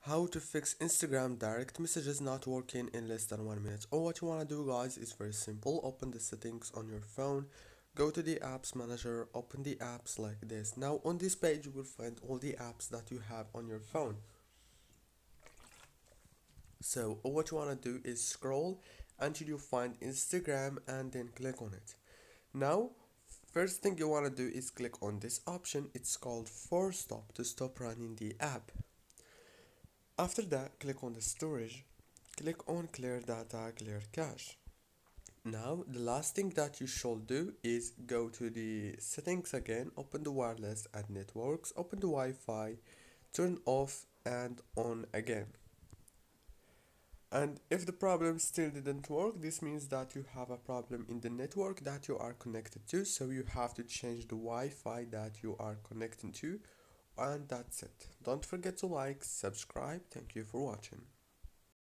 How to fix Instagram direct messages not working in less than 1 minute. All what you want to do, guys, is very simple. Open the settings on your phone, go to the apps manager, open the apps like this. Now on this page you will find all the apps that you have on your phone. So all what you want to do is scroll until you find Instagram and then click on it. Now first thing you want to do is click on this option. It's called force stop to stop running the app. After that, click on the storage, click on clear data, clear cache. Now the last thing that you should do is go to the settings again, open the wireless and networks, open the Wi-Fi, turn off and on again. And if the problem still didn't work, this means that you have a problem in the network that you are connected to, so you have to change the Wi-Fi that you are connecting to, and that's it. Don't forget to like, subscribe. Thank you for watching.